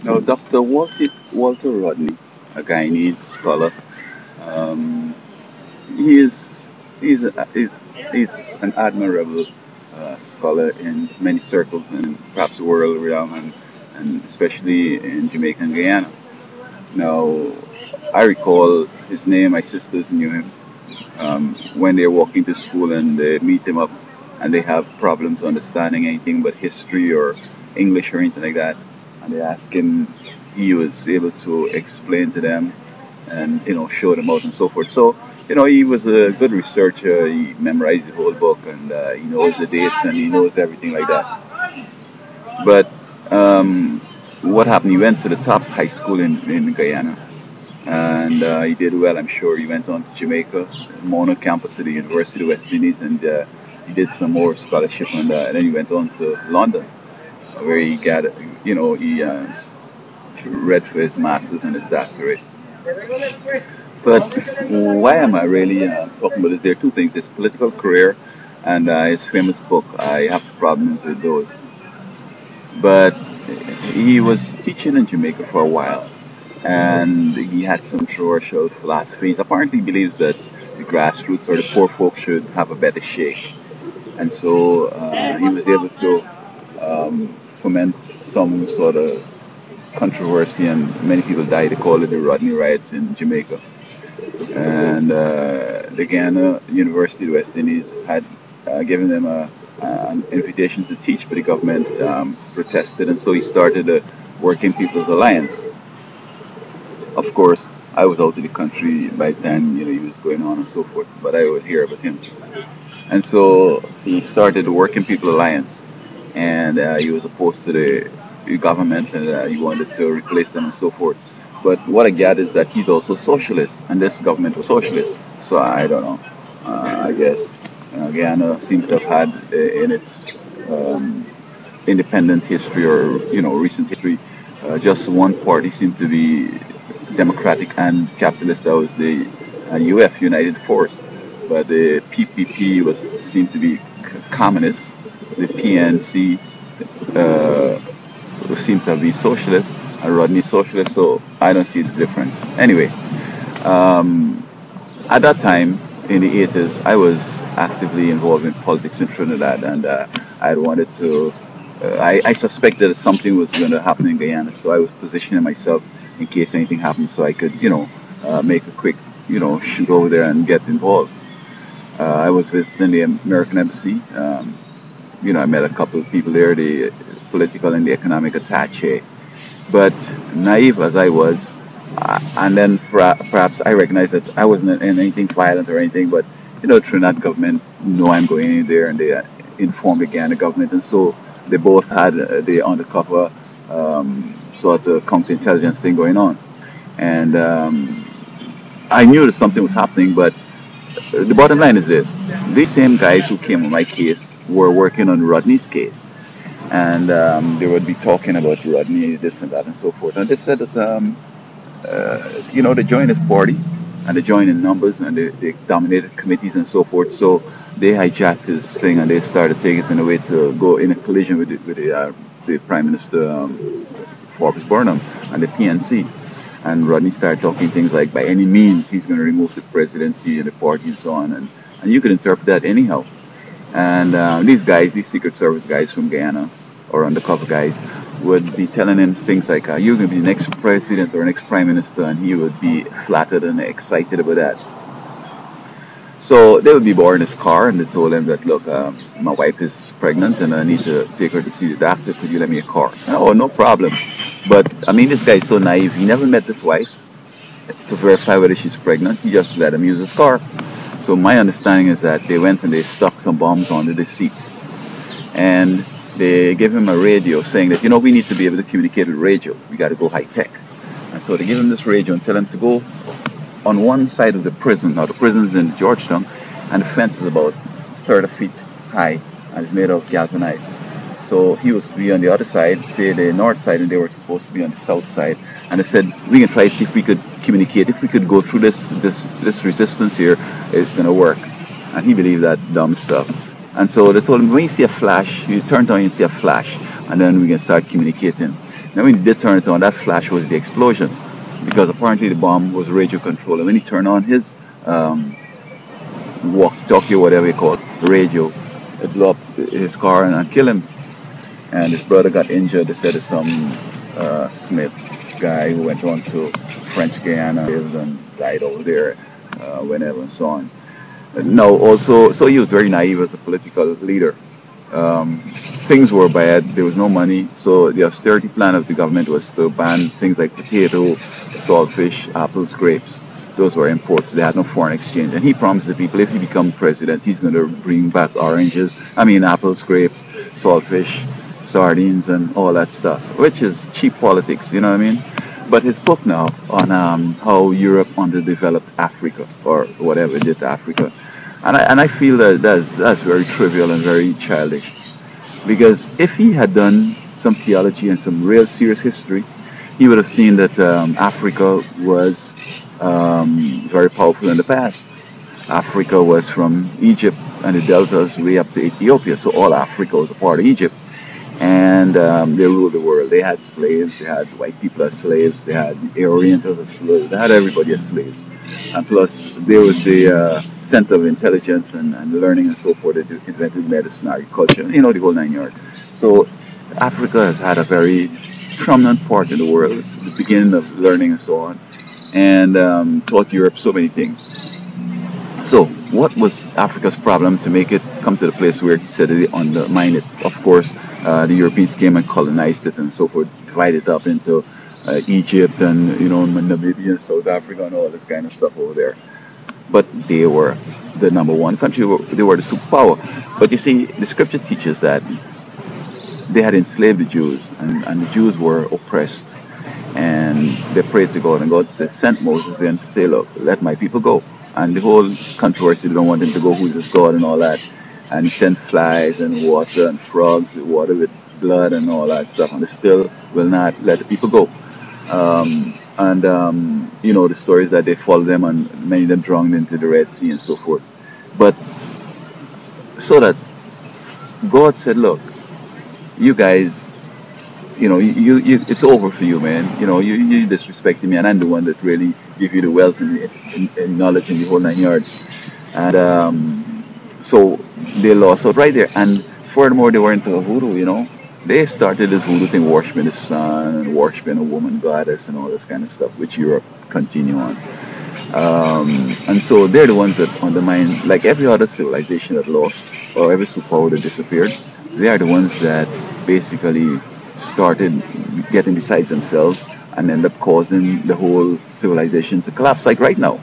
Now, Dr. Walter Rodney, a Guyanese scholar, um, he is he's, a, he's an admirable scholar in many circles and perhaps world renowned, and especially in Jamaica and Guyana. Now, I recall his name. My sisters knew him when they're walking to school and they meet him up and they have problems understanding anything but history or English or anything like that. And they ask him, he was able to explain to them and, show them out and so forth. So, he was a good researcher. He memorized the whole book and he knows the dates and he knows everything like that. But what happened? He went to the top high school in Guyana and he did well. I'm sure he went on to Jamaica, Mona campus of the University of West Indies, and he did some more scholarship, and then he went on to London, where he got, he read for his master's and his doctorate. But why am I really talking about this? There are two things: his political career and his famous book. I have problems with those. But he was teaching in Jamaica for a while, and he had some controversial philosophies. Apparently, he believes that the grassroots or the poor folk should have a better shake, and so he was able to foment some sort of controversy, and many people died. They call it the Rodney riots in Jamaica, and the Ghana University of the West Indies had given them an invitation to teach, but the government protested, and so he started the Working People's Alliance. Of course, I was out of the country by then, he was going on and so forth, but I would hear about him. And so he started the Working People Alliance, and he was opposed to the government, and he wanted to replace them and so forth. But what I get is that he's also socialist, and this government was socialist. So I don't know. I guess Guyana seems to have had in its independent history or recent history, just one party seemed to be democratic and capitalist. That was the UF United Force, but the PPP was seemed to be communist. The PNC seemed to be socialist, and Rodney socialist. So I don't see the difference. Anyway, at that time in the 80s, I was actively involved in politics in Trinidad, and I wanted to. I suspected that something was going to happen in Guyana, so I was positioning myself in case anything happened, so I could, make a quick, shoot over there and get involved. I was visiting the American Embassy. I met a couple of people there, the political and the economic attaché. But naive as I was, and then perhaps I recognized that I wasn't in anything violent or anything, but Trinidad government know I'm going in there, and they informed the Ghana government, and so they both had the undercover sort of counterintelligence thing going on, and I knew that something was happening. But the bottom line is this: these same guys who came on my case were working on Rodney's case, and they would be talking about Rodney, this and that, and so forth. And they said that they joined his party, and they joined in numbers, and they dominated committees and so forth. So they hijacked his thing, and they started taking it in a way to go in a collision with the Prime Minister Forbes Burnham and the PNC. And Rodney started talking things like, by any means, he's going to remove the presidency and the party and so on. And you could interpret that anyhow. And these guys, these Secret Service guys from Guyana, or undercover guys, would be telling him things like, you're going to be the next president or next prime minister, and he would be flattered and excited about that. So they would be boarding his car, and they told him that, look, my wife is pregnant, and I need to take her to see the doctor. Could you lend me a car? Oh, no problem. But, I mean, this guy is so naive. He never met this wife to verify whether she's pregnant. He just let him use his car. So my understanding is that they went and they stuck some bombs under the seat. And they gave him a radio saying that, we need to be able to communicate with radio. We got to go high tech. And so they give him this radio and tell him to go on one side of the prison. Now, the prison is in Georgetown, and the fence is about 30 feet high, and it's made of galvanized. So he was to be on the other side, say the north side, and they were supposed to be on the south side. And they said, we can try to see if we could communicate. If we could go through this resistance here, it's going to work. And he believed that dumb stuff. And so they told him, when you see a flash, you turn down and you see a flash, and then we can start communicating. Now when he did turn it on, that flash was the explosion, because apparently the bomb was radio controlled. And when he turned on his um, walkie-talkie, whatever you call it, radio, it blew up his car and killed him. And his brother got injured. They said it's some Smith guy who went on to French Guiana and died over there whenever and so on. No, also, so he was very naive as a political leader. Um, Things were bad. There was no money, so the austerity plan of the government was to ban things like potato, saltfish, apples, grapes. Those were imports. They had no foreign exchange, and he promised the people if he becomes president, he's going to bring back oranges. I mean, apples, grapes, saltfish, sardines, and all that stuff, which is cheap politics. You know what I mean? But his book now on how Europe underdeveloped Africa or whatever it did to Africa, and I feel that that's very trivial and very childish. Because if he had done some theology and some real serious history, he would have seen that Africa was very powerful in the past. Africa was from Egypt and the deltas way up to Ethiopia, so all Africa was a part of Egypt. And they ruled the world. They had slaves, they had white people as slaves, they had the Orientals as slaves, they had everybody as slaves. And plus, they was the center of intelligence and learning and so forth. They invented medicine, agriculture, you know, the whole 9 yards. So Africa has had a very prominent part in the world. It's the beginning of learning and so on, and taught Europe so many things. So what was Africa's problem to make it come to the place where he said that they undermined it? Of course, the Europeans came and colonized it and so forth, divided it up into Egypt and Namibia and South Africa and all this kind of stuff over there. But they were the number one country. They were the superpower. But you see, the scripture teaches that they had enslaved the Jews, and the Jews were oppressed. And they prayed to God, and God said, sent Moses in to say, look, let my people go. And the whole controversy, they don't want them to go, who's this God and all that. And he sent flies and water and frogs, water with blood and all that stuff, and they still will not let the people go. The stories that they followed them and many of them drowned into the Red Sea and so forth. But so that God said, look, you guys, it's over for you, man. You disrespecting me, and I'm the one that really give you the wealth and knowledge in the whole 9 yards. And so they lost out right there. And furthermore, they were into voodoo, They started this voodoo thing, worshiping the sun, and worshiping a woman goddess and all this kind of stuff, which Europe continue on. And so they're the ones that undermine, like every other civilization that lost, or every superpower that disappeared, they are the ones that basically started getting besides themselves and end up causing the whole civilization to collapse. Like right now,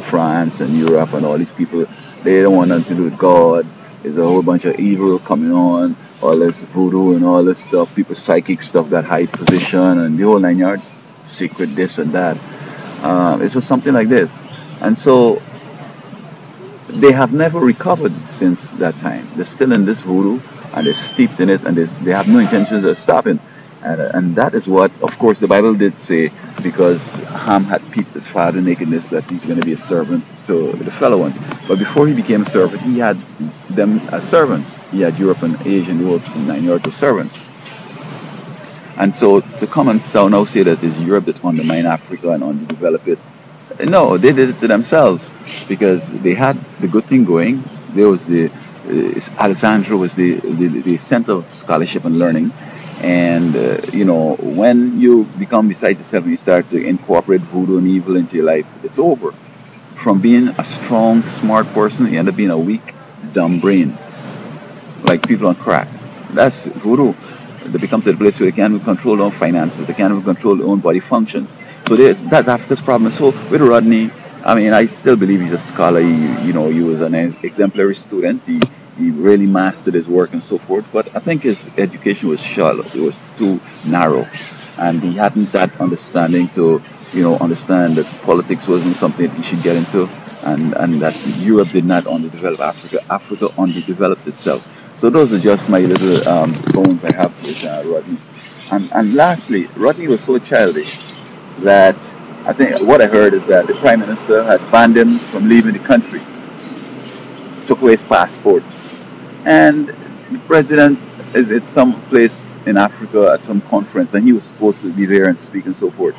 France and Europe and all these people, they don't want nothing to do with God. There's a whole bunch of evil coming on, all this voodoo and all this stuff, people psychic stuff, that high position and the whole 9 yards, secret this and that. It was something like this. And so they have never recovered since that time. They're still in this voodoo and they're steeped in it, and they have no intention of stopping. And that is what, of course, the Bible did say, because Ham had peeped his father nakedness, that he's going to be a servant to the fellow ones. But before he became a servant, he had them as servants. He had Europe and Asia and the whole 9 yards as servants. And so to come and now say that it's Europe that undermined Africa and underdeveloped it, no, they did it to themselves, because they had the good thing going. There was Alexandria was the center of scholarship and learning. And, when you become beside yourself and you start to incorporate voodoo and evil into your life, it's over. From being a strong, smart person, you end up being a weak, dumb brain. Like people on crack. That's voodoo. They become to the place where they can't even control their own finances. They can't even control their own body functions. So that's Africa's problem. So with Rodney, I still believe he's a scholar. He was an exemplary student. He really mastered his work and so forth, but I think his education was shallow. It was too narrow, and he hadn't that understanding to, understand that politics wasn't something that he should get into, and that Europe did not underdevelop Africa. Africa underdeveloped itself. So those are just my little bones I have with Rodney. And lastly, Rodney was so childish that I think what I heard is that the Prime Minister had banned him from leaving the country, took away his passport. And the president is at some place in Africa at some conference, and he was supposed to be there and speak and so forth.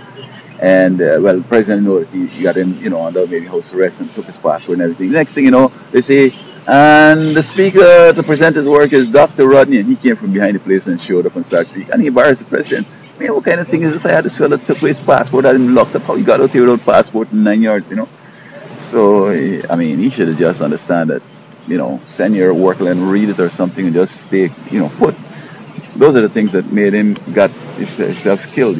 And well, the president knew that he got him, under maybe house arrest and took his passport and everything. Next thing you know, they say, and the speaker to present his work is Dr. Rodney, and he came from behind the place and showed up and started speaking. And he embarrassed the president. Man, what kind of thing is this? I had this fella took away his passport, had him locked up. How he got out here without passport in 9 yards? So, I mean, he should have just understand that, send your work and read it or something and just stay, put. Those are the things that made him got himself killed.